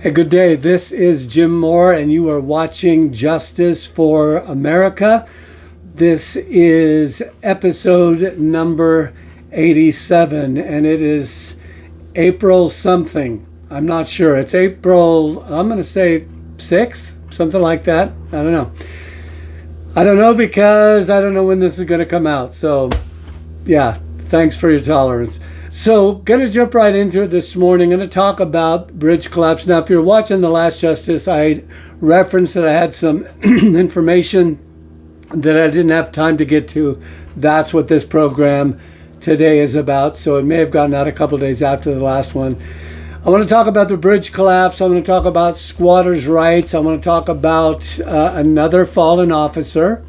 Hey, good day. This is Jim Moore, and you are watching Justice for America. This is episode number 87, and it is April something. I'm not sure. It's April, I'm going to say 6th, something like that. I don't know. I don't know because I don't know when this is going to come out. So, yeah, thanks for your tolerance. So, going to jump right into it this morning. Going to talk about bridge collapse. Now, if you're watching The Last Justice, I referenced that I had some information that I didn't have time to get to. That's what this program today is about. So it may have gotten out a couple of days after the last one. I want to talk about the bridge collapse. I want to talk about squatters' rights. I want to talk about another fallen officer.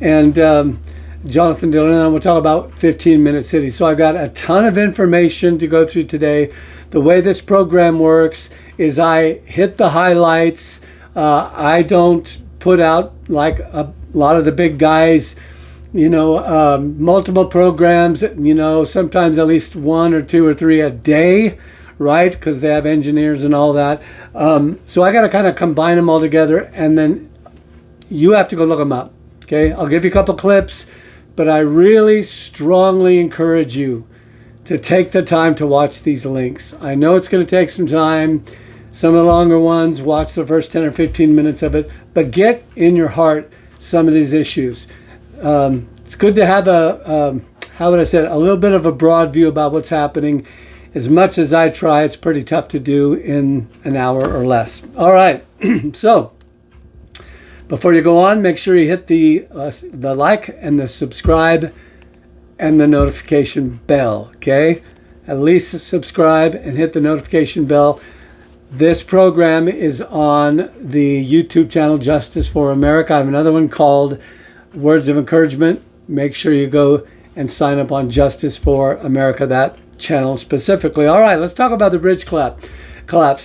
And Jonathan Dillon, and I will talk about 15-minute city. So I've got a ton of information to go through today. The way this program works is I hit the highlights. I don't put out like a lot of the big guys, multiple programs, sometimes at least 1 or 2 or 3 a day, right? Because they have engineers and all that. So I got to kind of combine them all together, and then you have to go look them up, okay? I'll give you a couple clips. But I really strongly encourage you to take the time to watch these links. I know it's going to take some time. Some of the longer ones, watch the first 10 or 15 minutes of it. But get in your heart some of these issues. It's good to have a little bit of a broad view about what's happening. As much as I try, it's pretty tough to do in an hour or less. All right, so before you go on, make sure you hit the like and the subscribe and the notification bell, okay? At least subscribe and hit the notification bell. This program is on the YouTube channel Justice for America. I have another one called Words of Encouragement. Make sure you go and sign up on Justice for America, that channel specifically. All right, let's talk about the bridge collapse.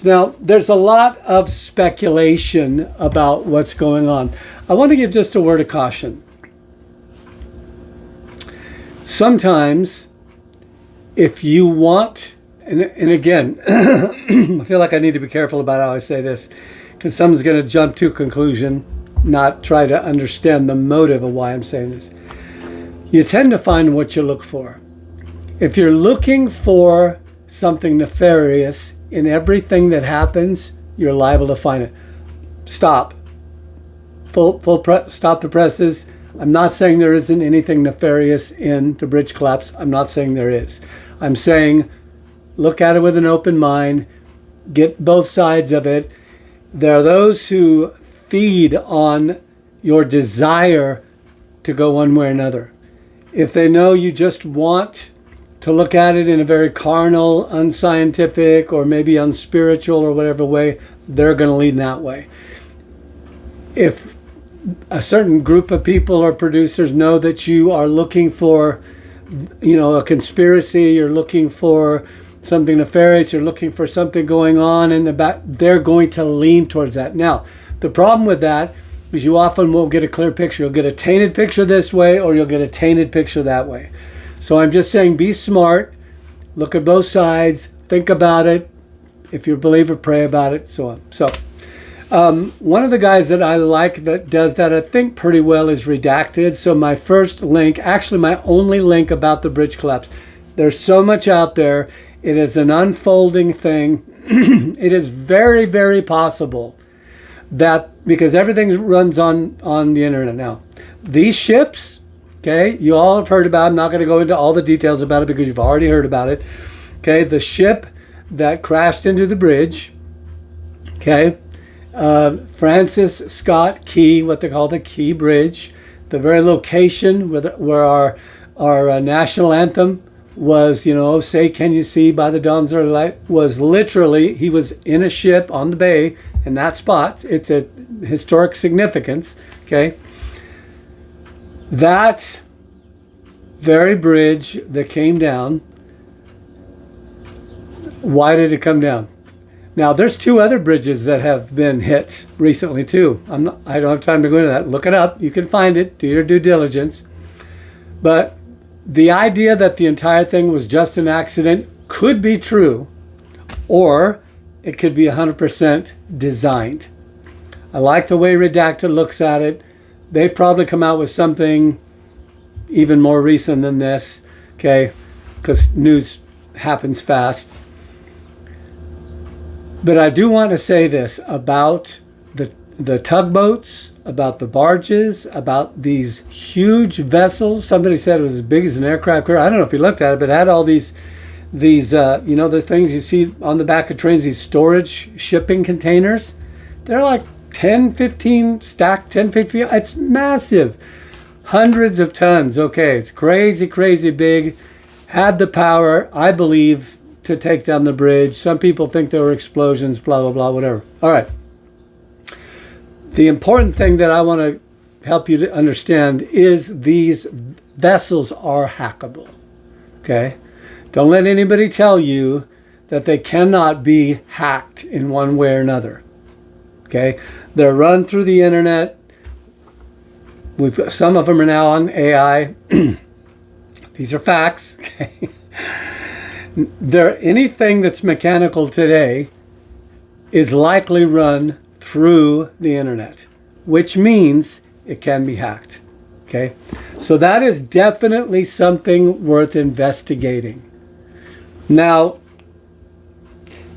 Now, there's a lot of speculation about what's going on. I want to give just a word of caution. Sometimes, if you want, and again, I feel like I need to be careful about how I say this, because someone's going to jump to a conclusion, not try to understand the motive of why I'm saying this. You tend to find what you look for. If you're looking for something nefarious in everything that happens, you're liable to find it. Stop. Stop the presses. I'm not saying there isn't anything nefarious in the bridge collapse. I'm not saying there is. I'm saying look at it with an open mind. Get both sides of it. There are those who feed on your desire to go one way or another. If they know you just want to look at it in a very carnal, unscientific, or maybe unspiritual or whatever way, they're going to lean that way. If a certain group of people or producers know that you are looking for, a conspiracy, you're looking for something nefarious, you're looking for something going on in the back, they're going to lean towards that. Now, the problem with that is you often won't get a clear picture. You'll get a tainted picture this way, or you'll get a tainted picture that way. So I'm just saying, be smart, look at both sides, think about it. If you're a believer, pray about it, so on. So one of the guys that I like that does that, I think, pretty well is Redacted. So my first link, actually my only link about the bridge collapse. There's so much out there. It is an unfolding thing. It is very, very possible that, because everything runs on the internet now, these ships, okay, you all have heard about it. I'm not going to go into all the details about it because you've already heard about it. Okay, the ship that crashed into the bridge, okay, Francis Scott Key, what they call the Key Bridge, the very location where our national anthem was, Say Can You See by the Dawn's Early Light, was literally, he was in a ship on the bay in that spot. It's a historic significance, okay? That very bridge that came down, why did it come down? Now, there's 2 other bridges that have been hit recently too. I don't have time to go into that. Look it up. You can find it. Do your due diligence. But the idea that the entire thing was just an accident could be true, or it could be 100% designed. I like the way Redacted looks at it. They've probably come out with something even more recent than this, okay, because news happens fast. But I do want to say this about the tugboats, about the barges, about these huge vessels. Somebody said it was as big as an aircraft carrier. I don't know if you looked at it, but it had all these the things you see on the back of trains, these storage shipping containers. They're like 10, 15 stacked, 10, 15. It's massive. Hundreds of tons. Okay, it's crazy, crazy big. Had the power, I believe, to take down the bridge. Some people think there were explosions, blah, blah, blah, whatever. All right. The important thing that I want to help you to understand is these vessels are hackable. Okay? Don't let anybody tell you that they cannot be hacked in one way or another. Okay? They're run through the internet. Some of them are now on AI. These are facts. Okay? Anything that's mechanical today is likely run through the internet, which means it can be hacked. Okay? So that is definitely something worth investigating. Now,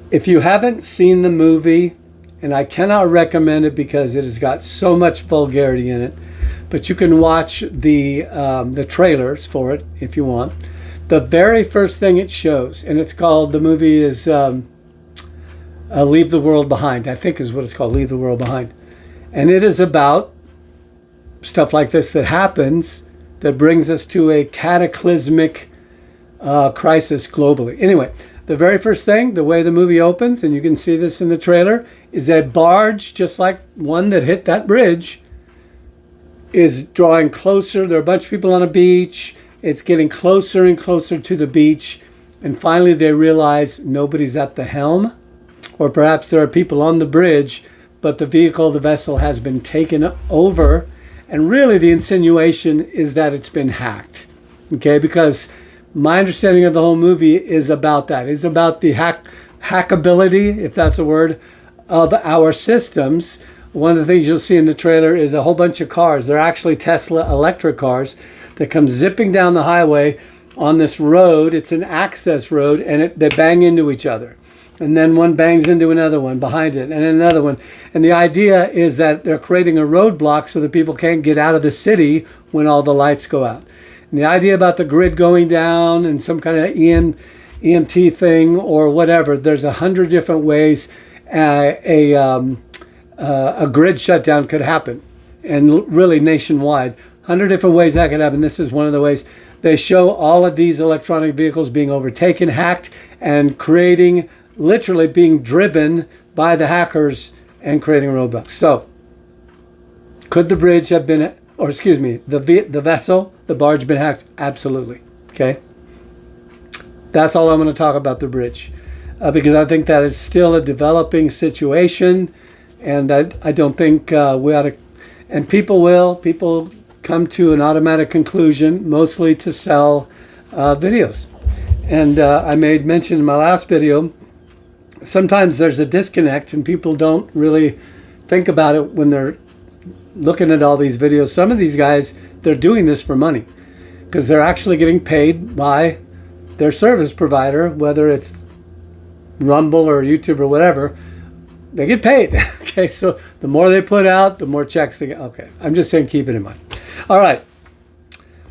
if you haven't seen the movie, and I cannot recommend it because it has got so much vulgarity in it, but you can watch the trailers for it if you want. The very first thing it shows, and the movie is Leave the World Behind, I think is what it's called, Leave the World Behind. And it is about stuff like this that happens that brings us to a cataclysmic crisis globally. Anyway, the very first thing, the way the movie opens, and you can see this in the trailer, is a barge, just like one that hit that bridge, is drawing closer. There are a bunch of people on a beach. It's getting closer and closer to the beach. And finally they realize nobody's at the helm. Or perhaps there are people on the bridge, but the vehicle, the vessel, has been taken over. And really the insinuation is that it's been hacked. Okay, because my understanding of the whole movie is about that. It's about the hackability, if that's a word, of our systems. One of the things you'll see in the trailer is a whole bunch of cars. They're actually Tesla electric cars that come zipping down the highway on this road. It's an access road, and they bang into each other. And then one bangs into another one behind it, and another one. And the idea is that they're creating a roadblock so that people can't get out of the city when all the lights go out. And the idea about the grid going down and some kind of EMT thing or whatever, there's 100 different ways a grid shutdown could happen, and really nationwide. 100 different ways that could happen. This is one of the ways. They show all of these electronic vehicles being overtaken, hacked, and literally being driven by the hackers and creating roadblocks. So, could the bridge have been, or excuse me, the vessel, the barge, been hacked? Absolutely. Okay. That's all I'm going to talk about the bridge, because I think that is still a developing situation, and I don't think we ought to. And people come to an automatic conclusion, mostly to sell videos. And I made mention in my last video, sometimes there's a disconnect and people don't really think about it when they're looking at all these videos. Some of these guys, they're doing this for money because they're actually getting paid by their service provider, whether it's Rumble or YouTube or whatever. They get paid. Okay, so the more they put out, the more checks they get. Okay, I'm just saying keep it in mind. All right.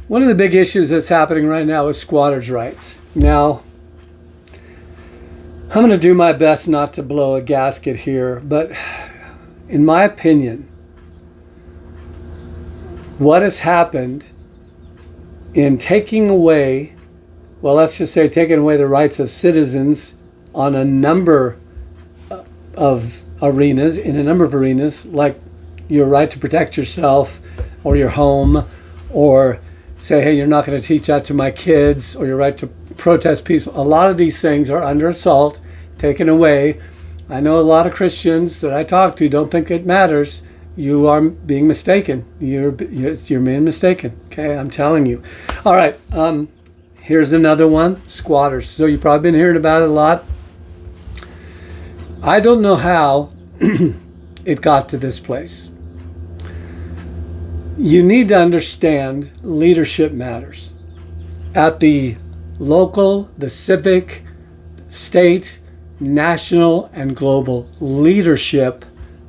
One of the big issues that's happening right now is squatters' rights. Now, I'm going to do my best not to blow a gasket here, but in my opinion, what has happened in taking away, well, let's just say taking away the rights of citizens on a number of arenas, like your right to protect yourself or your home, or say, hey, you're not going to teach that to my kids, or your right to protest peaceful. A lot of these things are under assault, taken away. I know a lot of Christians that I talk to don't think it matters. You are being mistaken. You're being mistaken. Okay, I'm telling you. All right, here's another one, squatters. So you've probably been hearing about it a lot. I don't know how it got to this place. You need to understand leadership matters. At the local, the civic, state, national, and global, leadership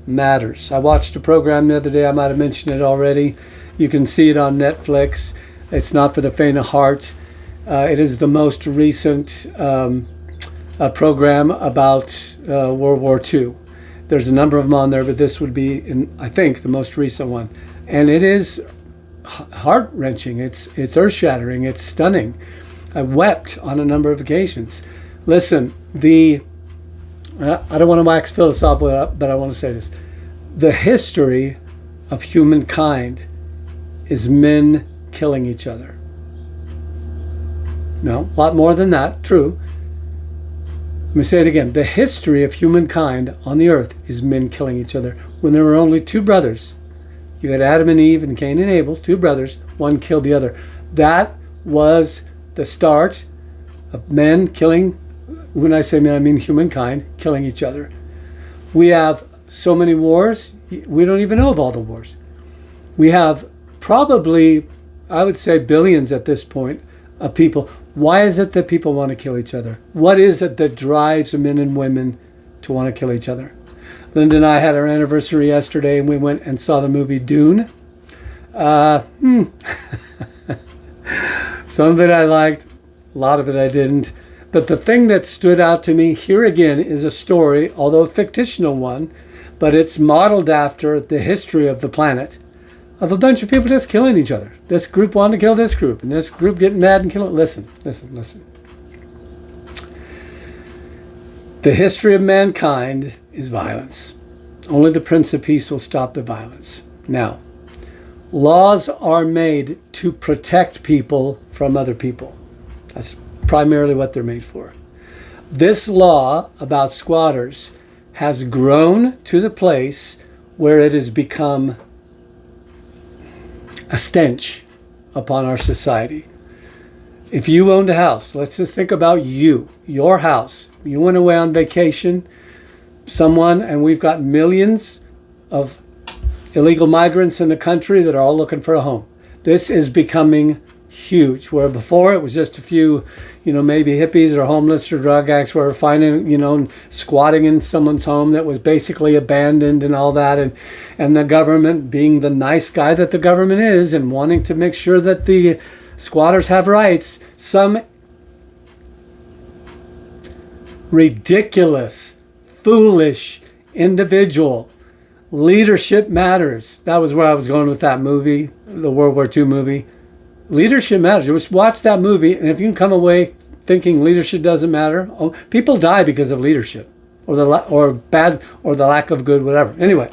matters. I watched a program the other day, I might have mentioned it already. You can see it on Netflix. It's not for the faint of heart. It is the most recent program about World War II. There's a number of them on there, but this would be, I think, the most recent one. And it is heart-wrenching. It's earth-shattering. It's stunning. I wept on a number of occasions. Listen, I don't want to wax philosophical, but I want to say this. The history of humankind is men killing each other. No, a lot more than that, true. Let me say it again. The history of humankind on the earth is men killing each other. When there were only two brothers, you had Adam and Eve and Cain and Abel, two brothers, one killed the other. That was the start of men killing, when I say men, I mean humankind, killing each other. We have so many wars, we don't even know of all the wars. We have probably, I would say, billions at this point of people. Why is it that people want to kill each other? What is it that drives men and women to want to kill each other? Linda and I had our anniversary yesterday, and we went and saw the movie Dune. Some of it I liked, a lot of it I didn't. But the thing that stood out to me here again is a story, although a fictional one, but it's modeled after the history of the planet, of a bunch of people just killing each other. This group wanted to kill this group, and this group getting mad and killing. Listen. The history of mankind is violence. Only the Prince of Peace will stop the violence. Now, laws are made to protect people from other people. That's primarily what they're made for. This law about squatters has grown to the place where it has become a stench upon our society. If you owned a house, let's just think about your house. You went away on vacation, and we've got millions of illegal migrants in the country that are all looking for a home. This is becoming huge, where before it was just a few, maybe hippies or homeless or drug addicts were finding, squatting in someone's home that was basically abandoned and all that. And the government, being the nice guy that the government is and wanting to make sure that the squatters have rights, some ridiculous, foolish individual. Leadership matters. That was where I was going with that movie, the World War II movie. Leadership matters. Just watch that movie, and if you can come away thinking leadership doesn't matter, people die because of leadership, or the lack of good, whatever. Anyway,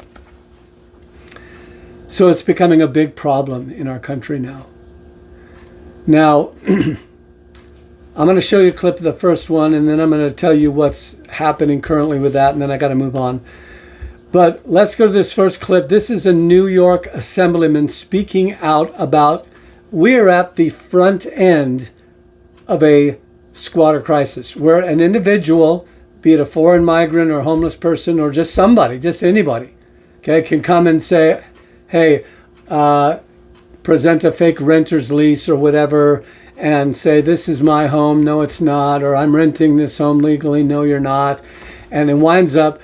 so it's becoming a big problem in our country now. Now, I'm going to show you a clip of the first one, and then I'm going to tell you what's happening currently with that, and then I got to move on. But let's go to this first clip. This is a New York assemblyman speaking out about we're at the front end of a squatter crisis, where an individual, be it a foreign migrant or homeless person or just somebody, just anybody, okay, can come and say, hey, present a fake renter's lease or whatever and say, this is my home, no it's not, or I'm renting this home legally, no you're not. And it winds up,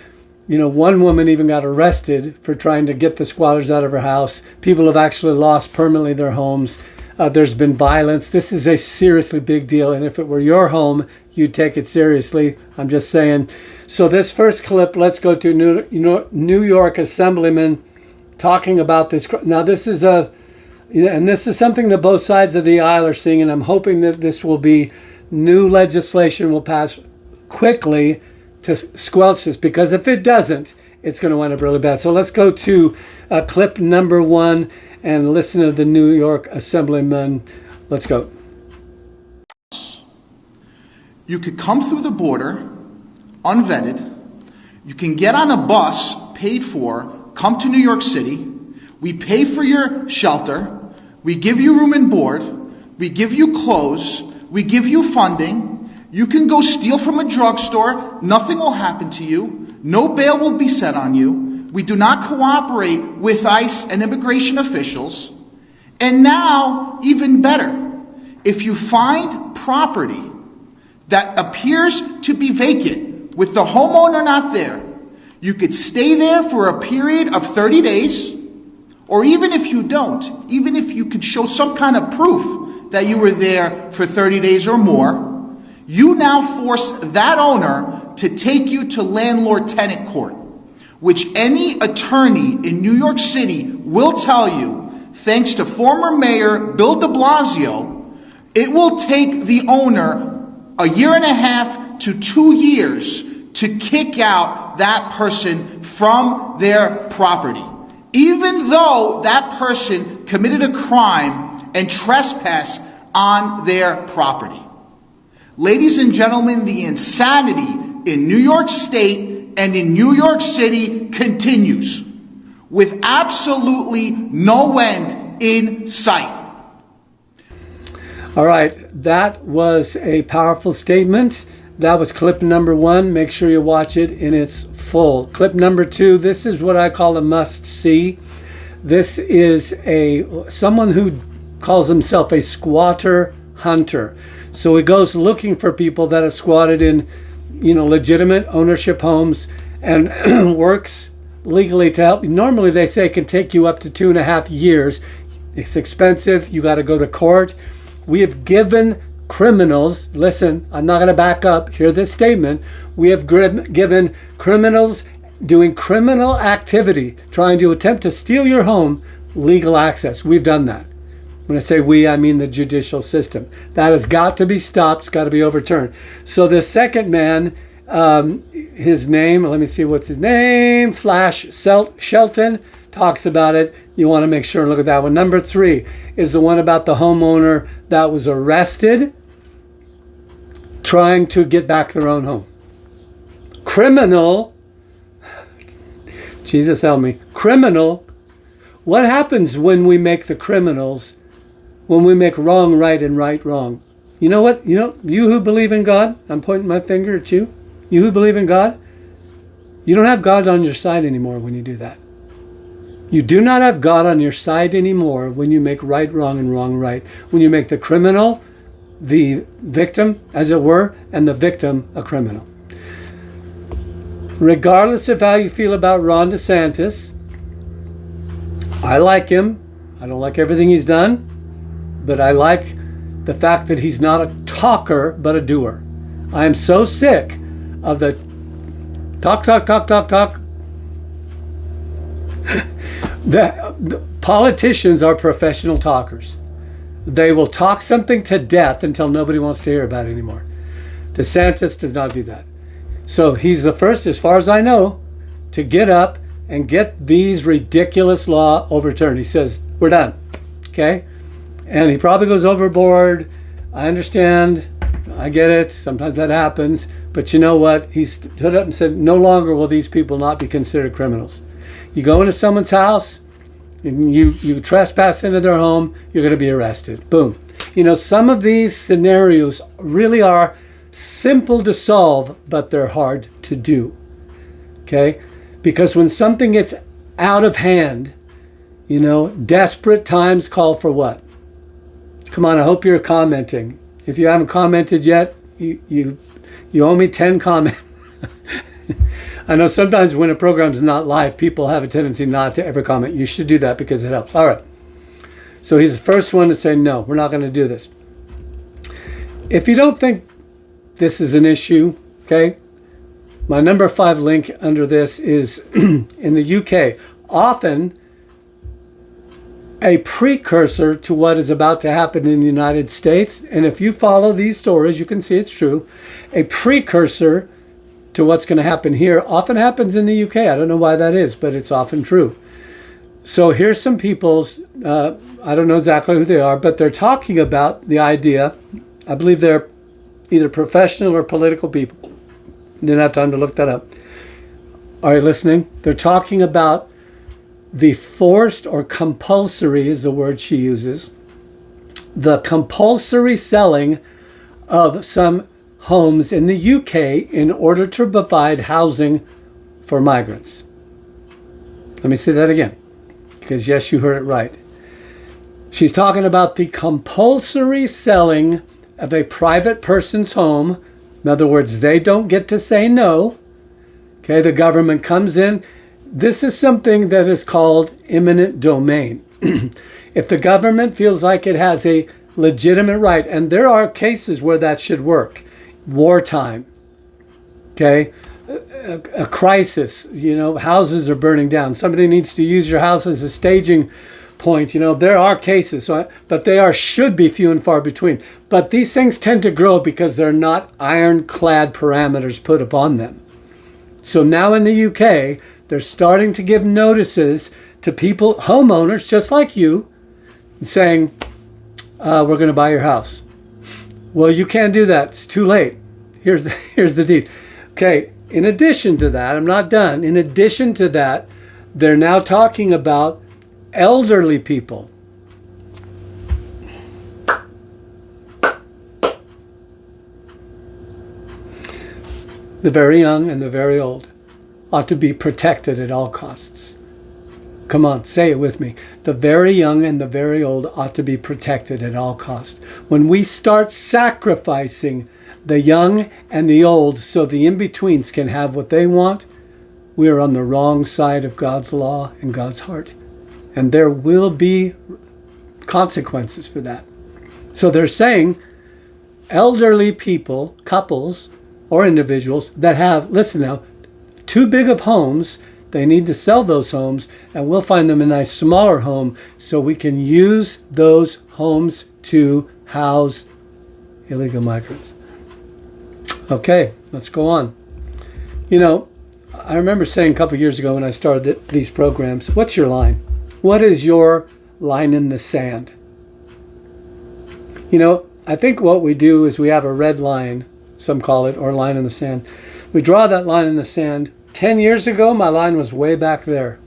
one woman even got arrested for trying to get the squatters out of her house. People have actually lost permanently their homes. There's been violence. This is a seriously big deal, and if it were your home, you'd take it seriously. I'm just saying. So this first clip, let's go to New York assemblyman talking about this. Now this is something that both sides of the aisle are seeing, and I'm hoping that this will be new legislation will pass quickly to squelch this, because if it doesn't, it's going to wind up really bad. So let's go to clip number 1 and listen to the New York assemblyman. Let's go. You could come through the border unvetted. You can get on a bus paid for, come to New York City. We pay for your shelter. We give you room and board. We give you clothes. We give you funding. You can go steal from a drugstore. Nothing will happen to you. No bail will be set on you. We do not cooperate with ICE and immigration officials. And now, even better, if you find property that appears to be vacant with the homeowner not there, you could stay there for a period of 30 days, or even if you don't, even if you could show some kind of proof that you were there for 30 days or more, you now force that owner to take you to landlord-tenant court, which any attorney in New York City will tell you, thanks to former Mayor Bill de Blasio, it will take the owner a year and a half to 2 years to kick out that person from their property, even though that person committed a crime and trespassed on their property. Ladies and gentlemen, the insanity in New York State and in New York City continues with absolutely no end in sight. All right, that was a powerful statement. That was clip number 1. Make sure you watch it in its full. Clip number 2, this is what I call a must-see. This is someone who calls himself a squatter hunter. So he goes looking for people that have squatted in, legitimate ownership homes and works legally to help. Normally they say it can take you up to 2.5 years. It's expensive. You got to go to court. We have given criminals, listen, I'm not going to back up, hear this statement. We have given criminals doing criminal activity, trying to attempt to steal your home, legal access. We've done that. When I say we, I mean the judicial system. That has got to be stopped. It's got to be overturned. So the second man, his name, let me see what's his name, Flash Shelton, talks about it. You want to make sure and look at that one. Number 3 is the one about the homeowner that was arrested trying to get back their own home. Criminal, Jesus help me, criminal. What happens when we make the criminals, when we make wrong right and right wrong? You know what? You who believe in God, I'm pointing my finger at you. You who believe in God, you don't have God on your side anymore when you do that. You do not have God on your side anymore when you make right wrong and wrong right. When you make the criminal the victim, as it were, and the victim a criminal. Regardless of how you feel about Ron DeSantis, I like him. I don't like everything he's done, but I like the fact that he's not a talker, but a doer. I am so sick of the talk. The politicians are professional talkers. They will talk something to death until nobody wants to hear about it anymore. DeSantis does not do that. So he's the first, as far as I know, to get up and get these ridiculous laws overturned. He says, we're done. Okay? And he probably goes overboard. I understand. I get it. Sometimes that happens. But you know what? He stood up and said, no longer will these people not be considered criminals. You go into someone's house and you trespass into their home, you're going to be arrested. Boom. Some of these scenarios really are simple to solve, but they're hard to do. Okay? Because when something gets out of hand, desperate times call for what? Come on, I hope you're commenting. If you haven't commented yet, you owe me 10 comments. I know sometimes when a program's not live, people have a tendency not to ever comment. You should do that because it helps. All right. So he's the first one to say, no, we're not going to do this. If you don't think this is an issue, okay, my number 5 link under this is in the UK, often a precursor to what is about to happen in the United States. And if you follow these stories, you can see it's true. A precursor to what's going to happen here often happens in the UK. I don't know why that is, but it's often true. So here's some people's, I don't know exactly who they are, but they're talking about the idea. I believe they're either professional or political people. Didn't have time to look that up. Are you listening? They're talking about the forced or compulsory is the word she uses. The compulsory selling of some homes in the UK in order to provide housing for migrants. Let me say that again, because yes, you heard it right. She's talking about the compulsory selling of a private person's home. In other words, they don't get to say no. Okay, the government comes in. This is something that is called eminent domain. If the government feels like it has a legitimate right, and there are cases where that should work, wartime, okay, a crisis, houses are burning down. Somebody needs to use your house as a staging point. There are cases, but they should be few and far between. But these things tend to grow because they're not ironclad parameters put upon them. So now in the UK, they're starting to give notices to people, homeowners just like you, saying, we're going to buy your house. Well, you can't do that. It's too late. Here's the deed. Okay, in addition to that, I'm not done. In addition to that, they're now talking about elderly people. The very young and the very old ought to be protected at all costs. Come on, say it with me. The very young and the very old ought to be protected at all costs. When we start sacrificing the young and the old so the in-betweens can have what they want, we are on the wrong side of God's law and God's heart. And there will be consequences for that. So they're saying elderly people, couples, or individuals that have, listen now, too big of homes, they need to sell those homes, and we'll find them a nice smaller home so we can use those homes to house illegal migrants. Okay, let's go on. I remember saying a couple of years ago when I started these programs, what's your line? What is your line in the sand? I think what we do is we have a red line, some call it, or line in the sand. We draw that line in the sand. 10 years ago, my line was way back there.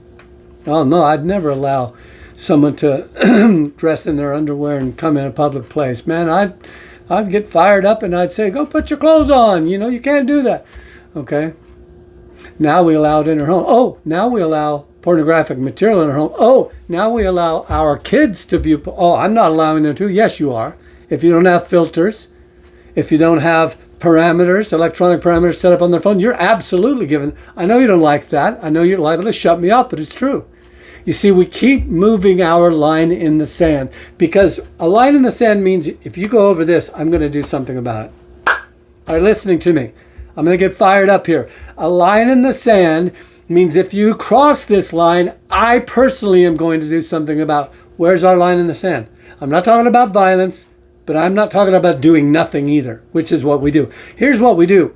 Oh no, I'd never allow someone to dress in their underwear and come in a public place. Man, I'd get fired up and I'd say, go put your clothes on. You can't do that. Okay. Now we allow it in our home. Oh, now we allow pornographic material in our home. Oh, now we allow our kids to view. Oh, I'm not allowing them to. Yes, you are. If you don't have filters, if you don't have parameters, electronic parameters set up on their phone, you're absolutely given. I know you don't like that. I know you're liable to shut me up, but it's true. You see, we keep moving our line in the sand because a line in the sand means if you go over this, I'm going to do something about it. Are you listening to me? I'm going to get fired up here. A line in the sand means if you cross this line, I personally am going to do something about. Where's our line in the sand? I'm not talking about violence, but I'm not talking about doing nothing either, which is what we do. Here's what we do.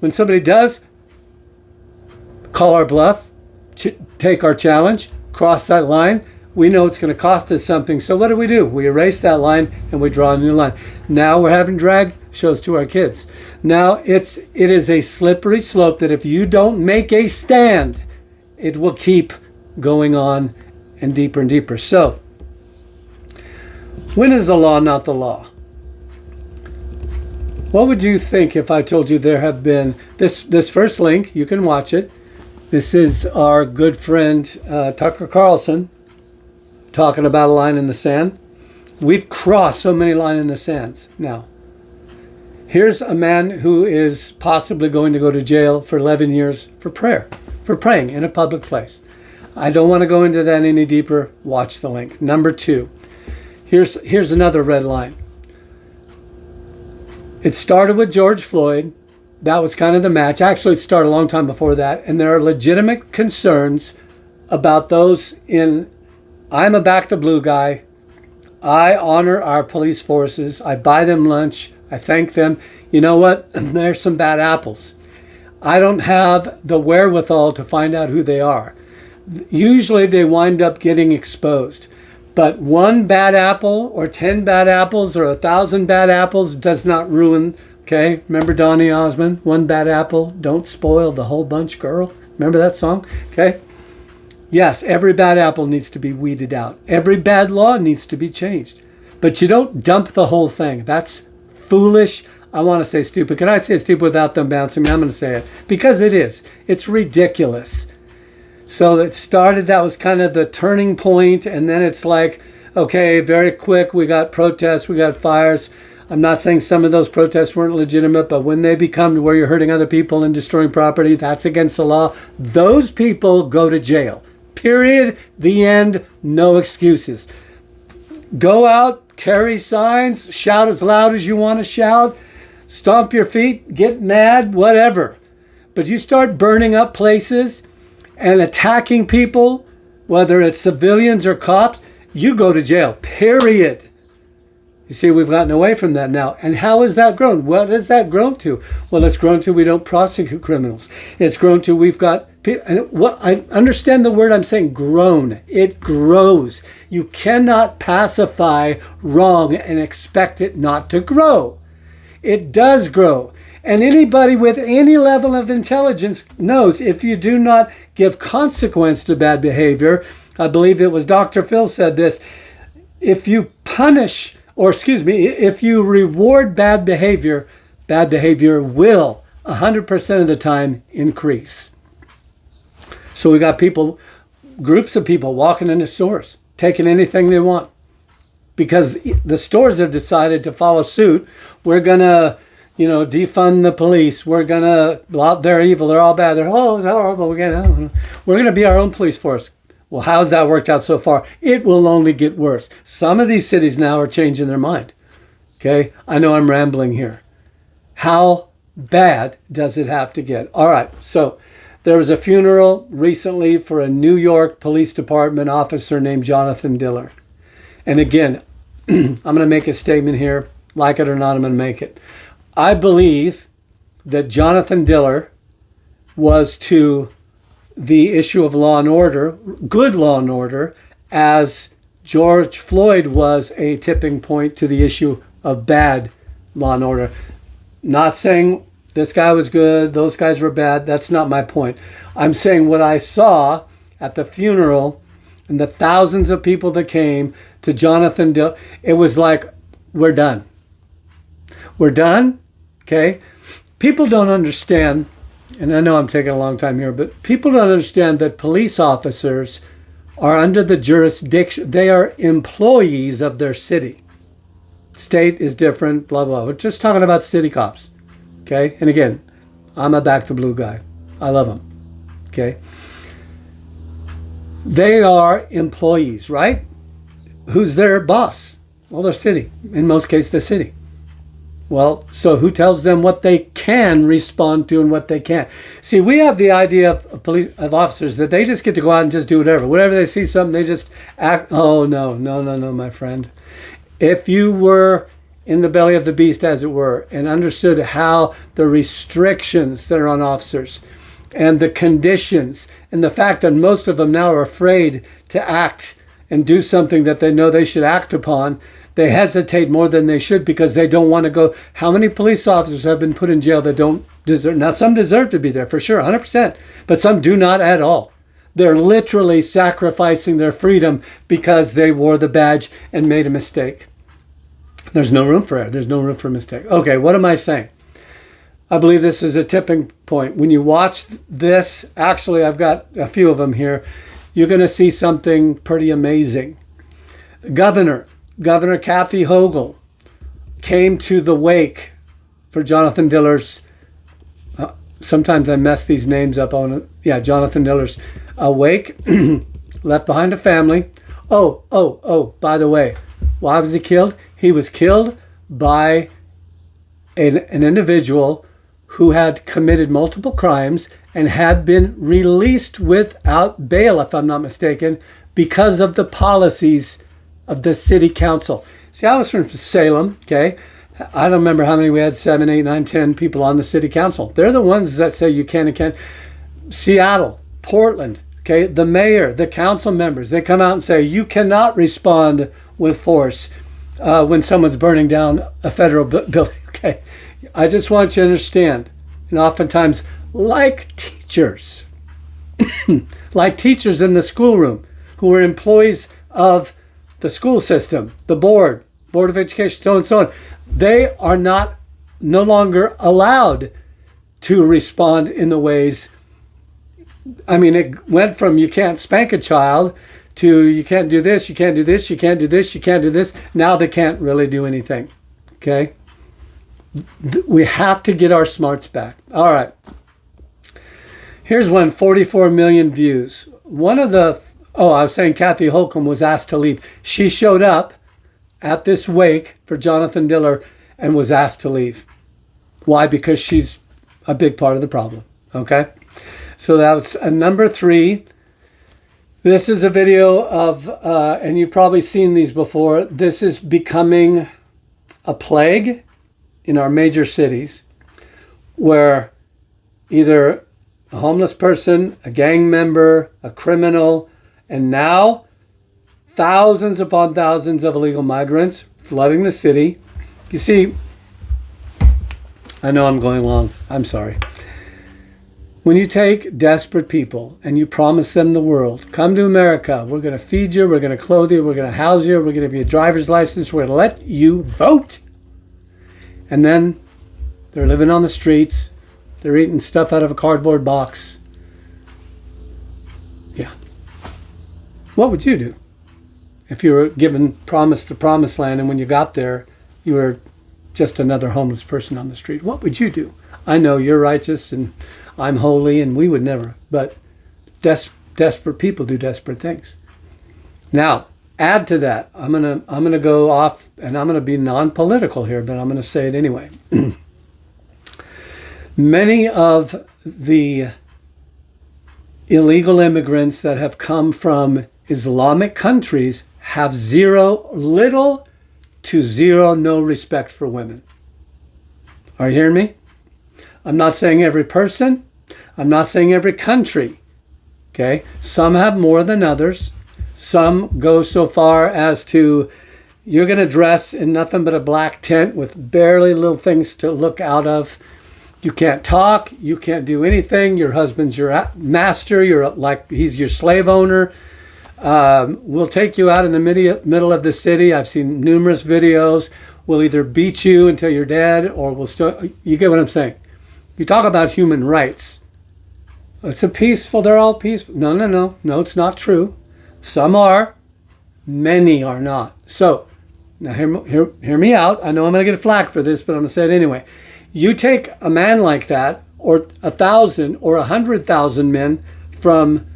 When somebody does call our bluff, take our challenge, cross that line, we know it's going to cost us something. So what do? We erase that line and we draw a new line. Now we're having drag shows to our kids. Now it is a slippery slope that if you don't make a stand, it will keep going on and deeper. So when is the law not the law? What would you think if I told you there have been, this first link, you can watch it. This is our good friend Tucker Carlson talking about a line in the sand. We've crossed so many lines in the sands now. Here's a man who is possibly going to go to jail for 11 years for praying in a public place. I don't want to go into that any deeper. Watch the link. Number 2. Here's another red line. It started with George Floyd. That was kind of the match. Actually, it started a long time before that. And there are legitimate concerns about those in, I'm a back the blue guy. I honor our police forces. I buy them lunch. I thank them. You know what? There's some bad apples. I don't have the wherewithal to find out who they are. Usually they wind up getting exposed. But one bad apple or 10 bad apples or 1,000 bad apples does not ruin, okay? Remember Donny Osmond? One bad apple, don't spoil the whole bunch, girl. Remember that song? Okay? Yes, every bad apple needs to be weeded out. Every bad law needs to be changed. But you don't dump the whole thing. That's foolish, I want to say stupid. Can I say stupid without them bouncing me? I'm going to say it because it is. It's ridiculous. So it started, that was kind of the turning point, and then it's like, okay, very quick, we got protests, we got fires. I'm not saying some of those protests weren't legitimate, but when they become to where you're hurting other people and destroying property, that's against the law. Those people go to jail. Period. The end. No excuses. Go out, carry signs, shout as loud as you want to shout, stomp your feet, get mad, whatever. But you start burning up places and attacking people, whether it's civilians or cops, you go to jail, period. You see, we've gotten away from that now. And how has that grown? What has that grown to? Well, it's grown to we don't prosecute criminals. It's grown to we've got people, and what I understand the word I'm saying, grown. It grows. You cannot pacify wrong and expect it not to grow. It does grow. And anybody with any level of intelligence knows if you do not give consequence to bad behavior, I believe it was Dr. Phil said this, if you punish, or excuse me, if you reward bad behavior will 100% of the time increase. So we got people, groups of people walking into stores, taking anything they want. Because the stores have decided to follow suit. We're going to, defund the police. We're going to, they're evil, they're all bad. They're, it's horrible. We're going to be our own police force. Well, how's that worked out so far? It will only get worse. Some of these cities now are changing their mind. Okay? I know I'm rambling here. How bad does it have to get? All right. So there was a funeral recently for a New York Police Department officer named Jonathan Diller. And again, I'm going to make a statement here. Like it or not, I'm going to make it. I believe that Jonathan Diller was to the issue of law and order, good law and order, as George Floyd was a tipping point to the issue of bad law and order. Not saying this guy was good, those guys were bad. That's not my point. I'm saying what I saw at the funeral and the thousands of people that came to Jonathan Diller, it was like, we're done. We're done, okay? People don't understand, and I know I'm taking a long time here, but people don't understand that police officers are under the jurisdiction, they are employees of their city. State is different, blah, blah. We're just talking about city cops, okay? And again, I'm a back to blue guy. I love them, okay? They are employees, right? Who's their boss? Well, their city. In most cases, the city. Well, so who tells them what they can respond to and what they can't? See, we have the idea of officers that they just get to go out and just do whatever. Whenever they see something, they just act. Oh, no, my friend. If you were in the belly of the beast, as it were, and understood how the restrictions that are on officers and the conditions and the fact that most of them now are afraid to act and do something that they know they should act upon, they hesitate more than they should because they don't want to go. How many police officers have been put in jail that don't deserve? Now, some deserve to be there for sure, 100%, but some do not at all. They're literally sacrificing their freedom because they wore the badge and made a mistake. There's no room for it. There's no room for mistake. Okay, what am I saying? I believe this is a tipping point. When you watch this, actually, I've got a few of them here, you're going to see something pretty amazing. Governor Kathy Hochul came to the wake for Jonathan Diller's, sometimes I mess these names up on it. Yeah, Jonathan Diller's wake, left behind a family. Oh, by the way, why was he killed? He was killed by an individual who had committed multiple crimes and had been released without bail, if I'm not mistaken, because of the policies of the city council. See, I was from Salem, okay? I don't remember how many we had, 7, 8, 9, 10 people on the city council. They're the ones that say you can and can't. Seattle, Portland, okay? The mayor, the council members, they come out and say you cannot respond with force when someone's burning down a federal building, okay? I just want you to understand, and oftentimes, like teachers, like teachers in the schoolroom who are employees of the school system, the board of education, so on and so on, they are not no longer allowed to respond in the ways. I mean, it went from you can't spank a child to you can't do this, you can't do this, you can't do this, you can't do this. Now they can't really do anything. Okay? We have to get our smarts back. All right. Here's one, 44 million views. One of the, I was saying Kathy Holcomb was asked to leave. She showed up at this wake for Jonathan Diller and was asked to leave. Why? Because she's a big part of the problem. Okay? So that was number 3. This is a video of, and you've probably seen these before. This is becoming a plague in our major cities where either a homeless person, a gang member, a criminal, and now thousands upon thousands of illegal migrants flooding the city. You see, I know I'm going long. I'm sorry. When you take desperate people and you promise them the world, come to America, we're going to feed you, we're going to clothe you, we're going to house you, we're going to give you a driver's license, we're going to let you vote. And then they're living on the streets, they're eating stuff out of a cardboard box. Yeah. What would you do if you were given the promised land and when you got there, you were just another homeless person on the street? What would you do? I know you're righteous and I'm holy and we would never, but desperate people do desperate things. Now, add to that, I'm gonna go off and I'm gonna be non-political here, but I'm gonna say it anyway. Many of the illegal immigrants that have come from Islamic countries have little to zero no respect for women. Are you hearing me? I'm not saying every person. I'm not saying every country. Okay? Some have more than others. Some go so far as to, you're going to dress in nothing but a black tent with barely little things to look out of. You can't talk. You can't do anything. Your husband's your master. He's your slave owner. We'll take you out in the middle of the city. I've seen numerous videos. We'll either beat you until you're dead or we'll still, you get what I'm saying? You talk about human rights. They're all peaceful. No, it's not true. Some are, many are not. So, now hear me out. I know I'm going to get flack for this, but I'm going to say it anyway. You take a man like that, or 1,000 or 100,000 men from,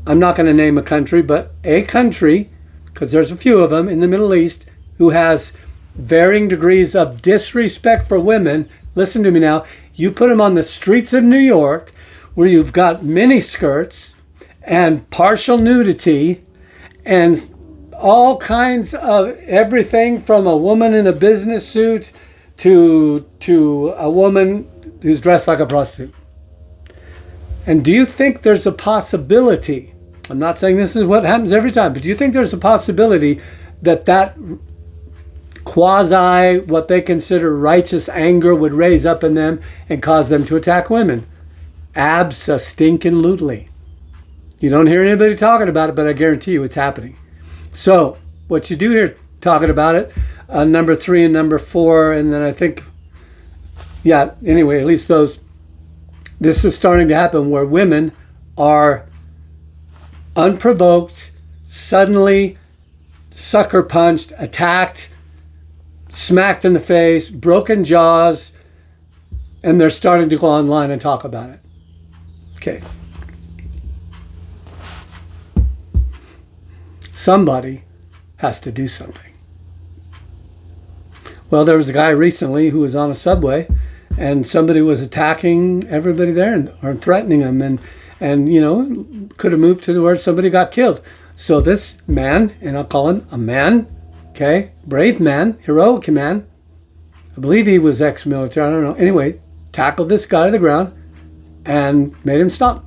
I'm not going to name a country, but a country, because there's a few of them in the Middle East, who has varying degrees of disrespect for women. Listen to me now. You put them on the streets of New York, where you've got mini skirts and partial nudity and all kinds of everything from a woman in a business suit to a woman who's dressed like a prostitute. And do you think there's a possibility, I'm not saying this is what happens every time, but do you think there's a possibility that quasi, what they consider righteous anger would raise up in them and cause them to attack women? Abso-stinking-lutely. You don't hear anybody talking about it, but I guarantee you it's happening. So, what you do hear talking about it, number 3 and number 4, and then I think, anyway, at least those, this is starting to happen where women are unprovoked, suddenly sucker punched, attacked, smacked in the face, broken jaws, and they're starting to go online and talk about it. Okay. Somebody has to do something. Well, there was a guy recently who was on a subway and somebody was attacking everybody there or threatening them and could have moved to where somebody got killed. So this man, and I'll call him a man, okay, brave man, heroic man, I believe he was ex-military, I don't know. Anyway, tackled this guy to the ground and made him stop.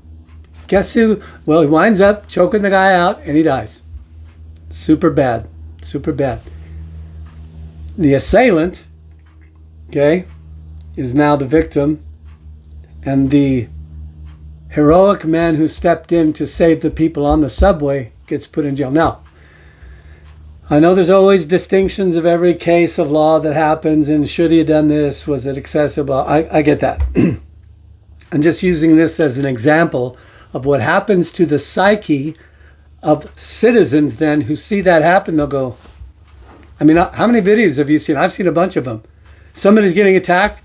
Guess who? Well, he winds up choking the guy out and he dies. Super bad. Super bad. The assailant, okay, is now the victim, and the heroic man who stepped in to save the people on the subway gets put in jail. Now, I know there's always distinctions of every case of law that happens, and should he have done this? Was it excessive? I get that. I'm just using this as an example of what happens to the psyche of citizens then who see that happen. They'll go, I mean, how many videos have you seen? I've seen a bunch of them. Somebody's getting attacked.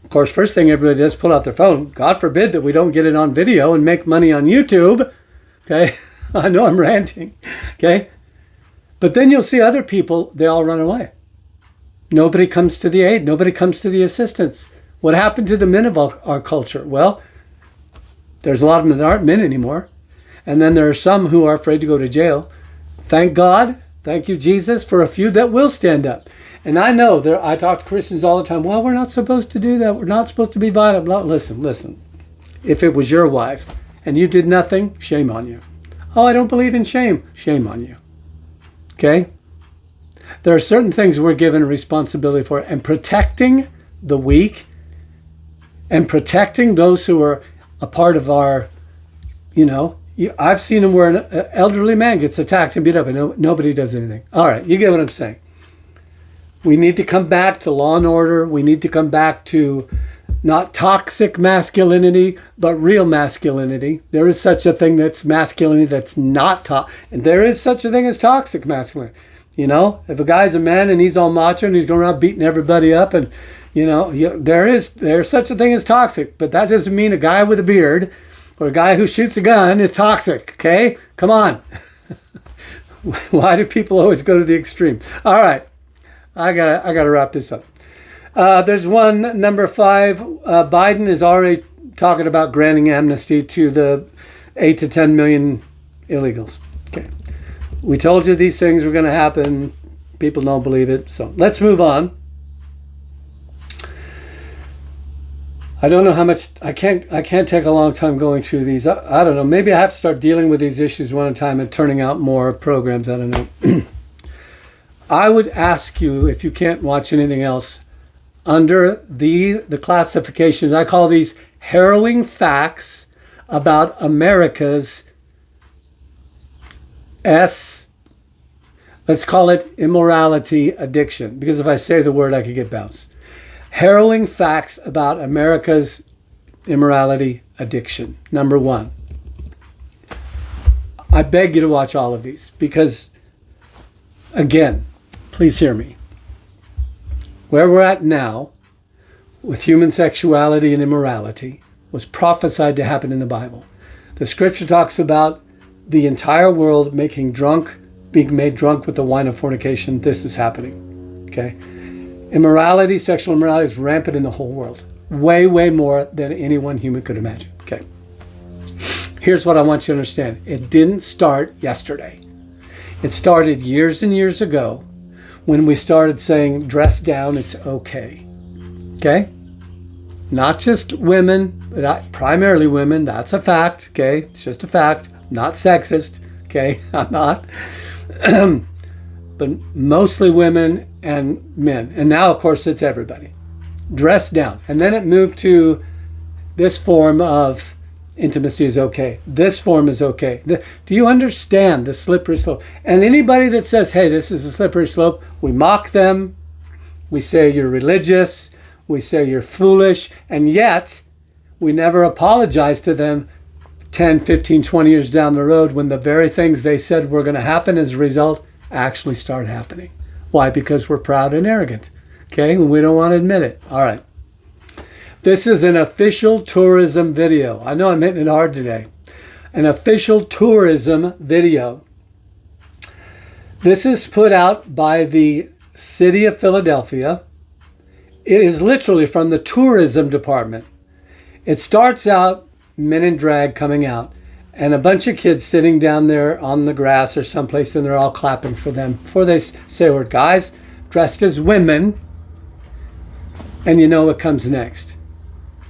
Of course, first thing everybody does, pull out their phone. God forbid that we don't get it on video and make money on YouTube. Okay, I know I'm ranting. Okay, but then you'll see other people, they all run away. Nobody comes to the aid. Nobody comes to the assistance. What happened to the men of our culture? Well, there's a lot of them that aren't men anymore. And then there are some who are afraid to go to jail. Thank God, thank you, Jesus, for a few that will stand up. And I know, I talk to Christians all the time, well, we're not supposed to do that. We're not supposed to be violent. Listen. If it was your wife and you did nothing, shame on you. Oh, I don't believe in shame. Shame on you. Okay? There are certain things we're given a responsibility for. And protecting the weak and protecting those who are a part of our, I've seen them where an elderly man gets attacked and beat up and nobody does anything. All right, you get what I'm saying. We need to come back to law and order. We need to come back to not toxic masculinity, but real masculinity. There is such a thing that's masculinity that's not toxic. And there is such a thing as toxic masculinity. If a guy's a man and he's all macho and he's going around beating everybody up and, there's such a thing as toxic. But that doesn't mean a guy with a beard or a guy who shoots a gun is toxic, okay? Come on. Why do people always go to the extreme? All right. I gotta wrap this up. There's one, number 5. Biden is already talking about granting amnesty to the 8 to 10 million illegals. Okay, we told you these things were going to happen. People don't believe it. So let's move on. I don't know how much. I can't take a long time going through these. I don't know. Maybe I have to start dealing with these issues one at a time and turning out more programs. I don't know. I would ask you, if you can't watch anything else, under the classifications, I call these harrowing facts about America's let's call it immorality addiction, because if I say the word, I could get bounced. Harrowing facts about America's immorality addiction. Number 1. I beg you to watch all of these because, again, please hear me. Where we're at now with human sexuality and immorality was prophesied to happen in the Bible. The scripture talks about the entire world being made drunk with the wine of fornication. This is happening. Okay? Immorality, sexual immorality is rampant in the whole world. Way, way more than any one human could imagine. Okay. Here's what I want you to understand. It didn't start yesterday. It started years and years ago when we started saying, dress down, it's okay. Okay? Not just women, but primarily women. That's a fact. Okay? It's just a fact. I'm not sexist. Okay? I'm not. But mostly women and men. And now, of course, it's everybody. Dress down. And then it moved to this form of intimacy is okay. This form is okay. Do you understand the slippery slope? And anybody that says, hey, this is a slippery slope, we mock them. We say you're religious. We say you're foolish. And yet, we never apologize to them 10, 15, 20 years down the road when the very things they said were going to happen as a result actually start happening. Why? Because we're proud and arrogant. Okay? And we don't want to admit it. All right. This is an official tourism video. I know I'm hitting it hard today. An official tourism video. This is put out by the city of Philadelphia. It is literally from the tourism department. It starts out men in drag coming out and a bunch of kids sitting down there on the grass or someplace, and they're all clapping for them before they say a word. Guys dressed as women, and you know what comes next.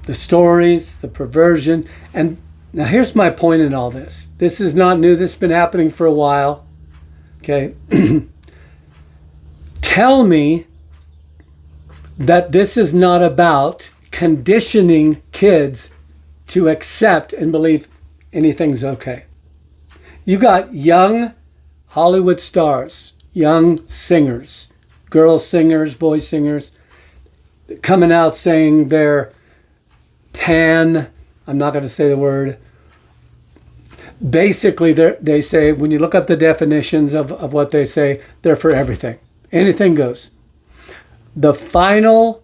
The stories, the perversion. And now here's my point in all this. This is not new. This has been happening for a while. Okay. Tell me that this is not about conditioning kids to accept and believe anything's okay. You got young Hollywood stars, young singers, girl singers, boy singers, coming out saying they're I'm not going to say the word. Basically, they say, when you look up the definitions of what they say, they're for everything. Anything goes. The final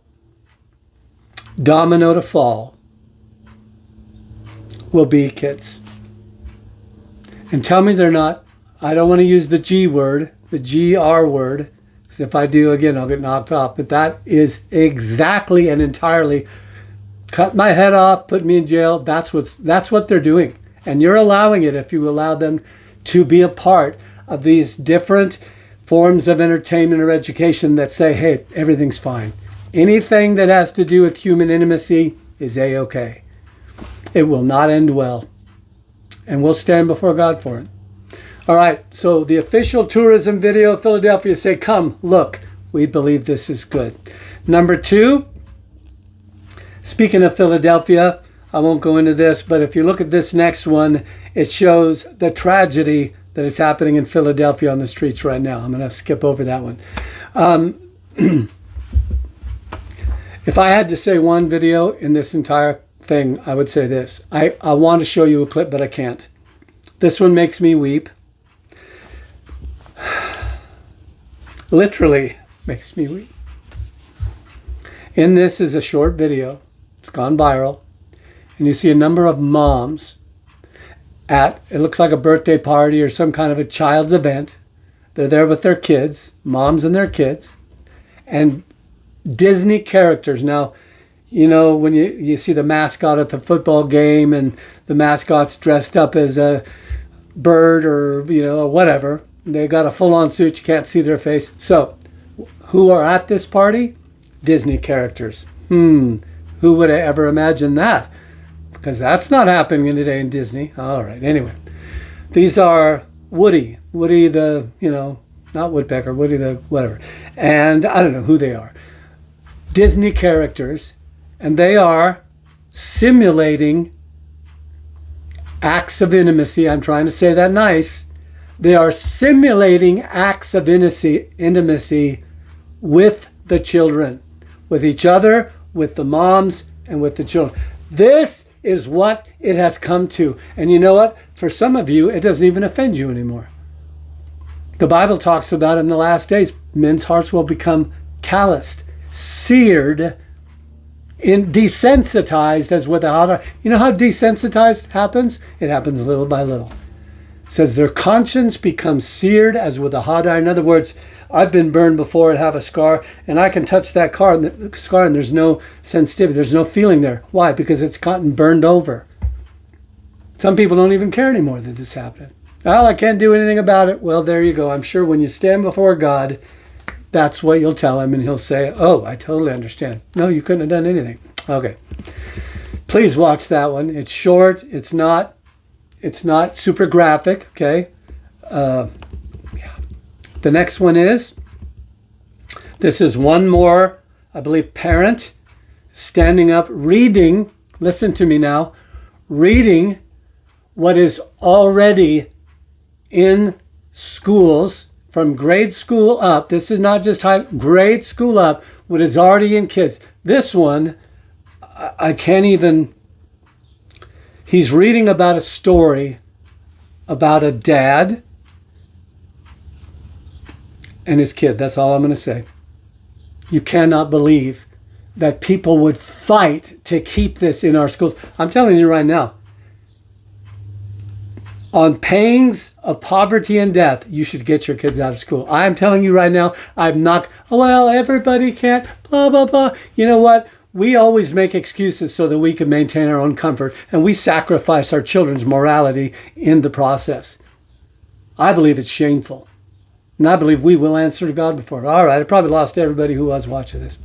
domino to fall will be kids. And tell me they're not. I don't want to use the G word, the GR word, because if I do, again, I'll get knocked off. But that is exactly and entirely cut my head off, put me in jail. That's what they're doing. And you're allowing it if you allow them to be a part of these different forms of entertainment or education that say, hey, everything's fine. Anything that has to do with human intimacy is A-okay. It will not end well. And we'll stand before God for it. All right, so the official tourism video of Philadelphia say, come, look, we believe this is good. Number 2, speaking of Philadelphia, I won't go into this, but if you look at this next one, it shows the tragedy that is happening in Philadelphia on the streets right now. I'm going to skip over that one. If I had to say one video in this entire thing, I would say this. I want to show you a clip, but I can't. This one makes me weep. Literally makes me weep. In this is a short video. It's gone viral. And you see a number of moms at, it looks like a birthday party or some kind of a child's event. They're there with their kids, moms and their kids, and Disney characters. Now, you know, when you see the mascot at the football game and the mascot's dressed up as a bird or, you know, whatever. They got a full-on suit. You can't see their face. So, who are at this party? Disney characters. Who would have ever imagined that? Because that's not happening today in Disney. All right, anyway. These are Woody the, you know, not Woodpecker, Woody the whatever. And I don't know who they are. Disney characters. And they are simulating acts of intimacy. I'm trying to say that nice. They are simulating acts of intimacy with the children, with each other, with the moms, and with the children. This is what it has come to. And you know what? For some of you, it doesn't even offend you anymore. The Bible talks about in the last days, men's hearts will become calloused, seared, desensitized as with a hot iron. You know how desensitized happens? It happens little by little. It says their conscience becomes seared as with a hot iron. In other words, I've been burned before and have a scar, and I can touch that scar and there's no sensitivity, there's no feeling there. Why? Because it's gotten burned over. Some people don't even care anymore that this happened. Well, I can't do anything about it. Well, there you go. I'm sure when you stand before God, that's what you'll tell him, and he'll say, oh, I totally understand. No, you couldn't have done anything. Okay. Please watch that one. It's short. It's not super graphic, okay? The next one is, this is one more, I believe, parent standing up, reading, listen to me now, reading what is already in schools from grade school up. This is not just grade school up, what is already in kids. This one, I can't even, he's reading about a story about a dad and his kid. That's all I'm going to say. You cannot believe that people would fight to keep this in our schools. I'm telling you right now, on pains of poverty and death, you should get your kids out of school. I'm telling you right now, I'm not, well, everybody can't, blah, blah, blah. You know what? We always make excuses so that we can maintain our own comfort, and we sacrifice our children's morality in the process. I believe it's shameful. And I believe we will answer to God before. All right, I probably lost everybody who was watching this.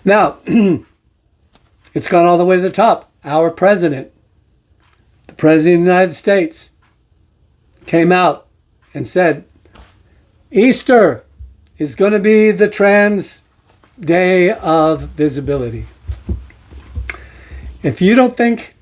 Now, it's gone all the way to the top. Our president, the President of the United States, came out and said, Easter is going to be the trans day of visibility. If you don't think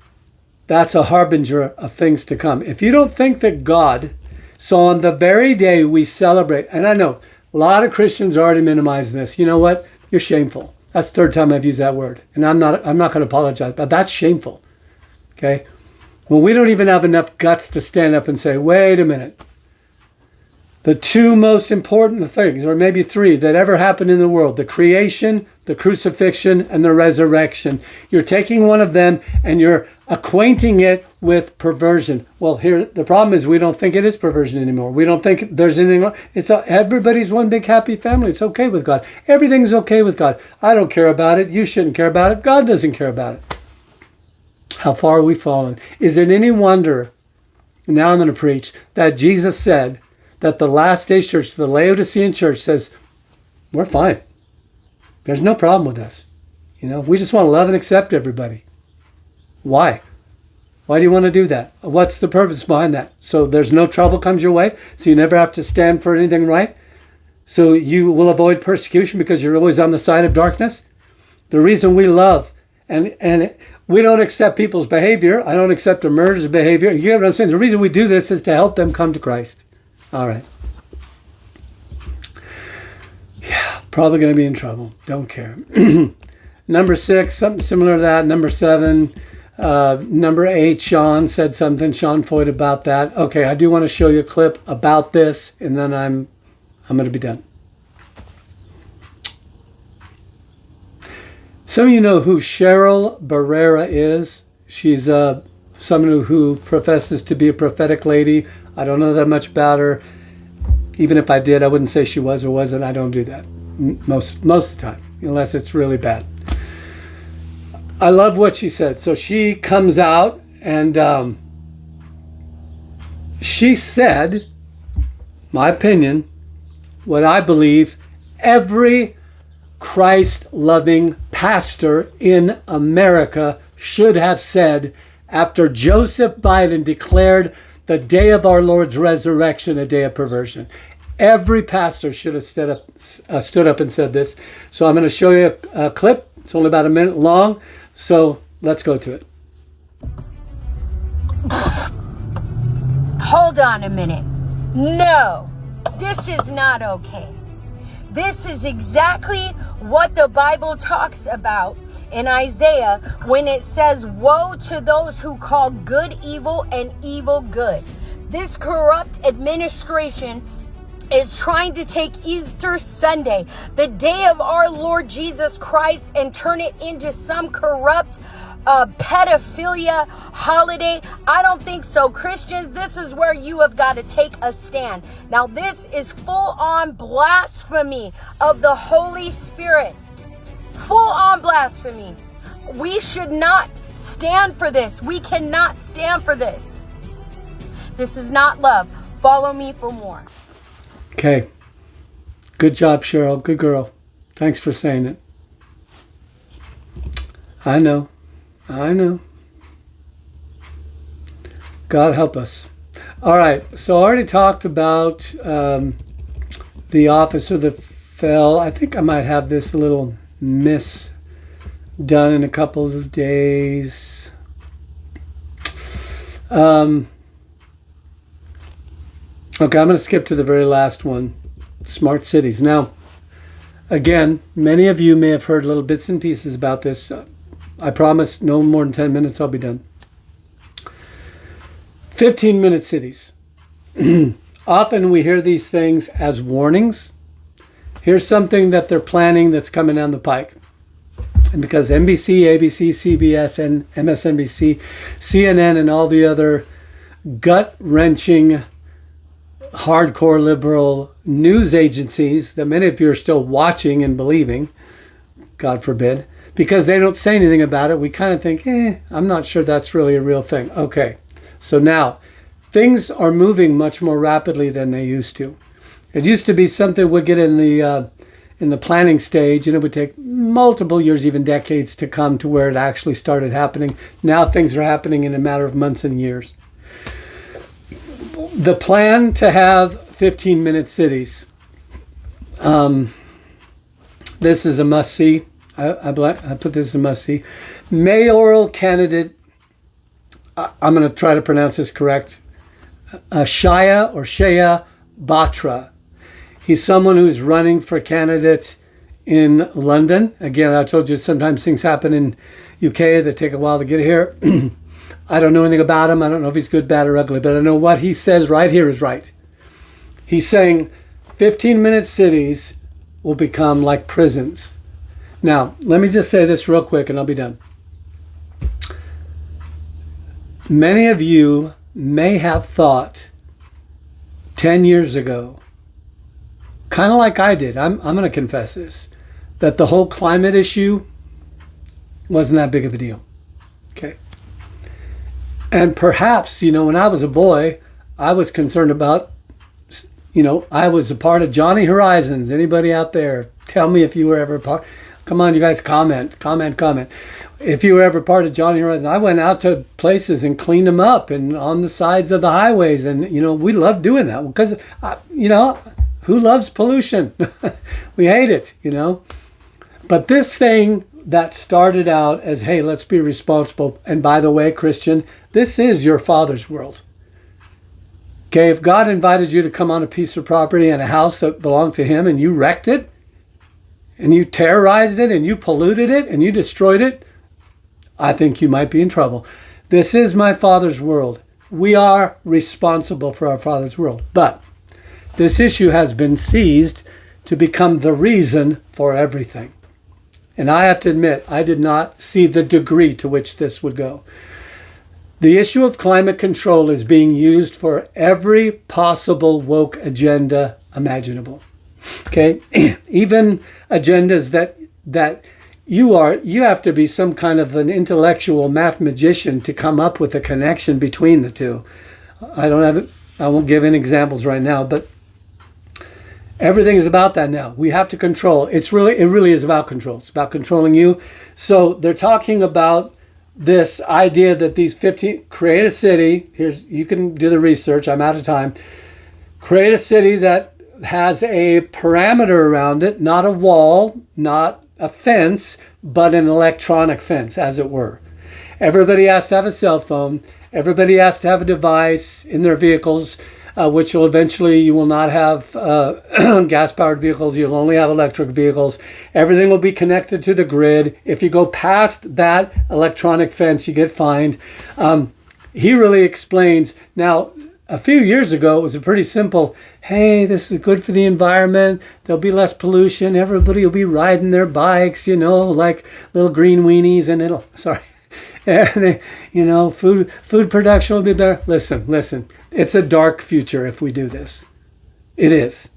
that's a harbinger of things to come, if you don't think that God So on the very day we celebrate, and I know a lot of Christians are already minimizing this. You know what? You're shameful. That's the third time I've used that word. And I'm not going to apologize, but that's shameful. Okay? Well, we don't even have enough guts to stand up and say, wait a minute. The two most important things, or maybe three, that ever happened in the world, the creation, the crucifixion, and the resurrection. You're taking one of them and you're acquainting it with perversion. Well, here, the problem is we don't think it is perversion anymore. We don't think there's anything wrong. Everybody's one big happy family. It's okay with God. Everything's okay with God. I don't care about it. You shouldn't care about it. God doesn't care about it. How far are we fallen? Is it any wonder, now I'm going to preach, that Jesus said that the last day church, the Laodicean church, says, we're fine. There's no problem with us. We just want to love and accept everybody. Why? Why do you want to do that? What's the purpose behind that? So there's no trouble comes your way, so you never have to stand for anything right? So you will avoid persecution because you're always on the side of darkness? The reason we love and we don't accept people's behavior. I don't accept a murderer's behavior. You get what I'm saying? The reason we do this is to help them come to Christ. All right. Yeah, probably going to be in trouble. Don't care. Number 6, something similar to that. Number 7, number 8, Sean said something, Sean Foyt, about that. Okay, I do want to show you a clip about this, and then I'm going to be done. Some of you know who Cheryl Barrera is. She's someone who professes to be a prophetic lady. I don't know that much about her. Even if I did, I wouldn't say she was or wasn't. I don't do that most of the time, unless it's really bad. I love what she said. So she comes out and she said, my opinion, what I believe every Christ-loving pastor in America should have said after Joseph Biden declared the day of our Lord's resurrection a day of perversion. Every pastor should have stood up and said this. So I'm going to show you a clip. It's only about a minute long. So let's go to it. Hold on a minute. No, this is not okay. This is exactly what the Bible talks about in Isaiah when it says, woe to those who call good evil and evil good. This corrupt administration is trying to take Easter Sunday, the day of our Lord Jesus Christ, and turn it into some corrupt pedophilia holiday. I don't think so. Christians, this is where you have got to take a stand. Now, this is full-on blasphemy of the Holy Spirit. Full-on blasphemy. We should not stand for this. We cannot stand for this. This is not love. Follow me for more. Okay. Good job, Cheryl. Good girl. Thanks for saying it. I know. God help us. All right. So I already talked about the officer that fell. I think I might have this a little misdone in a couple of days. Okay, I'm going to skip to the very last one, smart cities. Now, again, many of you may have heard little bits and pieces about this. I promise no more than 10 minutes, I'll be done. 15-minute cities. Often we hear these things as warnings. Here's something that they're planning that's coming down the pike. And because NBC, ABC, CBS, and MSNBC, CNN, and all the other gut-wrenching, hardcore liberal news agencies that many of you are still watching and believing, God forbid, because they don't say anything about it, we kind of think, I'm not sure that's really a real thing. Okay, so now things are moving much more rapidly than they used to. It used to be something would get in the planning stage, and it would take multiple years, even decades, to come to where it actually started happening. Now things are happening in a matter of months and years. The plan to have 15-minute cities. This is a must-see. I put this as a must-see. Mayoral candidate, I'm going to try to pronounce this correct. Shaya Batra. He's someone who's running for candidate in London. Again, I told you sometimes things happen in UK that take a while to get here. I don't know anything about him. I don't know if he's good, bad, or ugly, but I know what he says right here is right. He's saying 15-minute cities will become like prisons. Now, let me just say this real quick and I'll be done. Many of you may have thought 10 years ago, kind of like I did, I'm going to confess this, that the whole climate issue wasn't that big of a deal. Okay. And perhaps, when I was a boy, I was concerned about, I was a part of Johnny Horizons. Anybody out there, tell me if you were ever a part. Come on, you guys, comment. If you were ever part of Johnny Horizons, I went out to places and cleaned them up and on the sides of the highways. And, we love doing that because, who loves pollution? We hate it, But this thing that started out as, hey, let's be responsible. And by the way, Christian, this is your Father's world. Okay, if God invited you to come on a piece of property and a house that belonged to him and you wrecked it, and you terrorized it, and you polluted it, and you destroyed it, I think you might be in trouble. This is my Father's world. We are responsible for our Father's world. But this issue has been seized to become the reason for everything. And I have to admit, I did not see the degree to which this would go. The issue of climate control is being used for every possible woke agenda imaginable. Okay, even agendas that you have to be some kind of an intellectual math magician to come up with a connection between the two. I won't give any examples right now, but everything is about that now. We have to control. It really is about control. It's about controlling you. So they're talking about this idea that these 15 create a city. You can do the research. I'm out of time. Create a city that has a parameter around it, not a wall, not a fence, but an electronic fence, as it were. Everybody has to have a cell phone. Everybody has to have a device in their vehicles, which will eventually, you will not have gas-powered vehicles. You'll only have electric vehicles. Everything will be connected to the grid. If you go past that electronic fence, you get fined. He really explains. Now, a few years ago, it was a pretty simple, hey, this is good for the environment. There'll be less pollution. Everybody will be riding their bikes, like little green weenies, and food production will be better. Listen, it's a dark future if we do this. It is.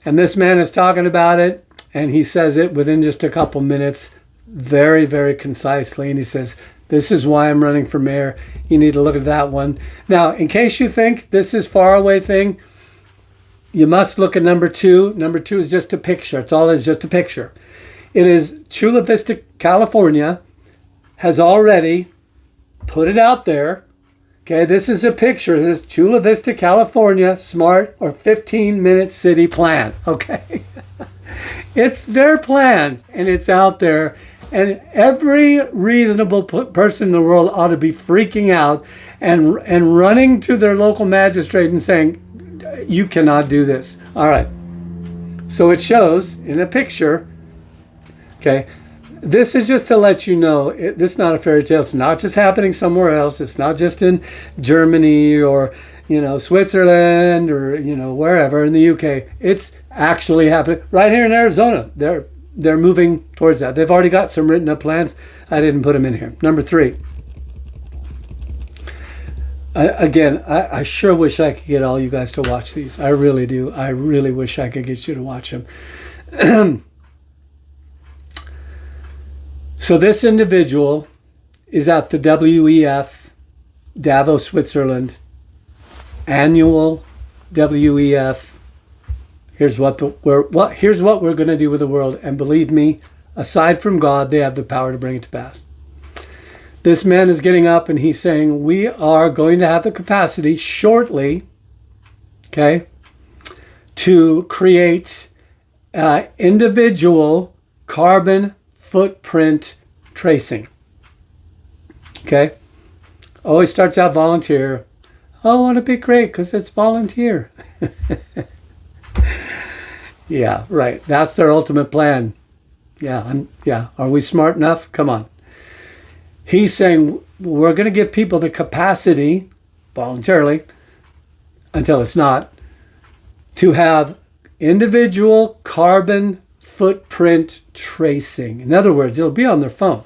And this man is talking about it, and he says it within just a couple minutes, very, very concisely. And he says, this is why I'm running for mayor. You need to look at that one. Now, in case you think this is far away thing, you must look at number 2. Number 2 is just a picture. It's all is just a picture. It is Chula Vista, California, has already put it out there. Okay, this is a picture. This is Chula Vista, California, smart or 15-minute city plan. Okay, it's their plan, and it's out there. And every reasonable person in the world ought to be freaking out and running to their local magistrate and saying, you cannot do this. All right. So it shows in a picture. Okay. This is just to let you know, this is not a fairy tale. It's not just happening somewhere else. It's not just in Germany or, Switzerland or, wherever in the UK. It's actually happening right here in Arizona. They're moving towards that. They've already got some written up plans. I didn't put them in here. Number 3. I sure wish I could get all you guys to watch these. I really do. I really wish I could get you to watch them. So this individual is at the WEF, Davos, Switzerland, annual WEF. Here's what we're going to do with the world. And believe me, aside from God, they have the power to bring it to pass. This man is getting up and he's saying, we are going to have the capacity shortly, okay, to create individual carbon footprint tracing. Okay? Always starts out volunteer. Oh, won't it be great because it's volunteer? Yeah, right. That's their ultimate plan. Yeah. Are we smart enough? Come on. He's saying we're going to give people the capacity, voluntarily, until it's not, to have individual carbon footprint tracing. In other words, it'll be on their phone,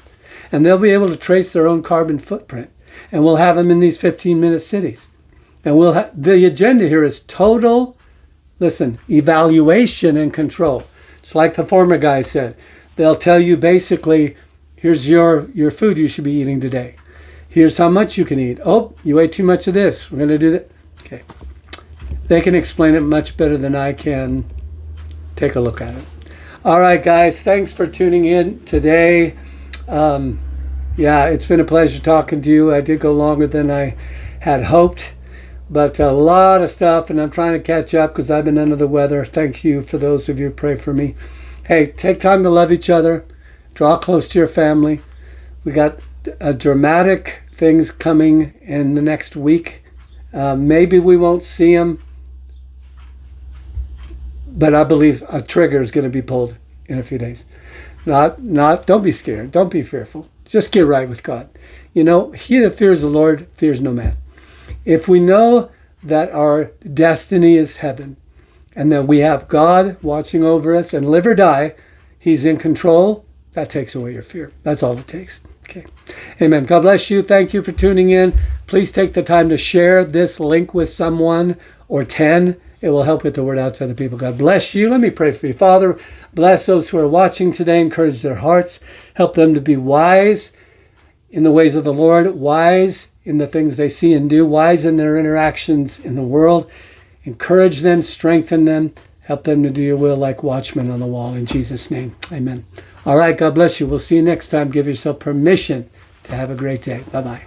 and they'll be able to trace their own carbon footprint. And we'll have them in these 15-minute cities. And the agenda here is total, evaluation and control. It's like the former guy said. They'll tell you basically, here's your food you should be eating today. Here's how much you can eat. Oh, you ate too much of this. We're going to do that. Okay. They can explain it much better than I can. Take a look at it. All right, guys. Thanks for tuning in today. It's been a pleasure talking to you. I did go longer than I had hoped, but a lot of stuff, and I'm trying to catch up because I've been under the weather. Thank you for those of you who pray for me. Hey, take time to love each other. Draw close to your family. We got dramatic things coming in the next week. Maybe we won't see them, but I believe a trigger is going to be pulled in a few days. Don't be scared. Don't be fearful. Just get right with God. He that fears the Lord fears no man. If we know that our destiny is heaven and that we have God watching over us and live or die, He's in control, that takes away your fear. That's all it takes. Okay. Amen. God bless you. Thank you for tuning in. Please take the time to share this link with someone or 10. It will help get the word out to other people. God bless you. Let me pray for you. Father, bless those who are watching today. Encourage their hearts. Help them to be wise in the ways of the Lord, wise in the things they see and do, wise in their interactions in the world. Encourage them, strengthen them, help them to do your will like watchmen on the wall. In Jesus' name, amen. All right, God bless you. We'll see you next time. Give yourself permission to have a great day. Bye-bye.